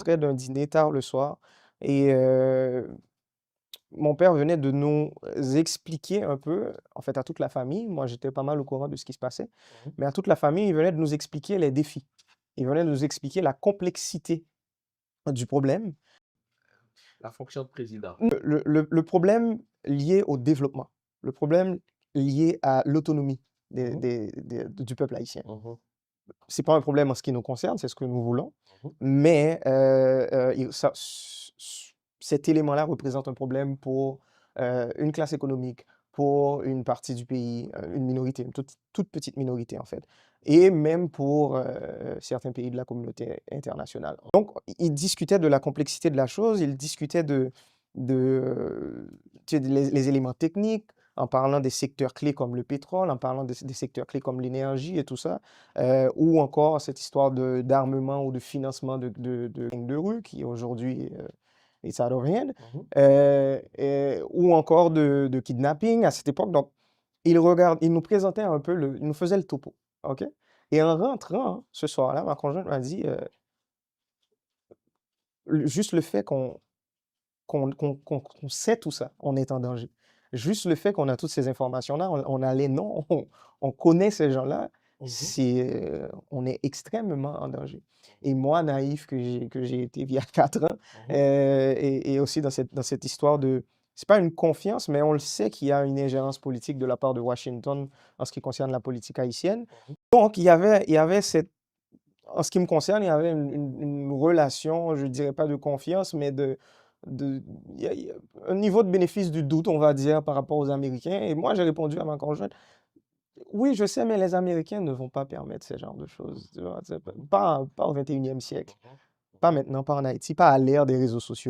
rentrais d'un dîner tard le soir et mon père venait de nous expliquer un peu, en fait, à toute la famille, moi j'étais pas mal au courant de ce qui se passait, Mmh. mais à toute la famille, il venait de nous expliquer les défis. Il venait de nous expliquer la complexité du problème, La fonction de président. le problème lié au développement, le problème lié à l'autonomie Mmh. du peuple haïtien. Mmh. C'est pas un problème en ce qui nous concerne, c'est ce que nous voulons, Mmh. mais cet élément-là représente un problème pour une classe économique, pour une partie du pays, une minorité, une toute petite minorité en fait, et même pour certains pays de la communauté internationale. Donc, il discutait de la complexité de la chose, il discutait de, tu sais, les éléments techniques, en parlant des secteurs clés comme le pétrole, en parlant des secteurs clés comme l'énergie et tout ça. Ou encore cette histoire d'armement ou de financement de gangs de rue qui aujourd'hui is out of hand, Mmh. ou encore de kidnapping à cette époque. Donc, il nous présentait un peu, il nous faisait le topo. OK? Et en rentrant ce soir-là, ma conjointe m'a dit, juste le fait qu'on sait tout ça, on est en danger. Juste le fait qu'on a toutes ces informations-là, on a les noms, on connaît ces gens-là, Mmh. on est extrêmement en danger. Et moi, naïf que j'ai été il y a 4 ans, Mmh. et aussi dans cette histoire c'est pas une confiance, mais on le sait qu'il y a une ingérence politique de la part de Washington en ce qui concerne la politique haïtienne. Mmh. Donc il y avait en ce qui me concerne, il y avait une relation, je ne dirais pas de confiance, mais il y a un niveau de bénéfice du doute, on va dire, par rapport aux Américains. Et moi, j'ai répondu à ma conjointe, oui, je sais, mais les Américains ne vont pas permettre ce genre de choses. Tu vois, c'est Mmh. pas au 21e siècle, Mmh. pas maintenant, pas en Haïti, pas à l'ère des réseaux sociaux.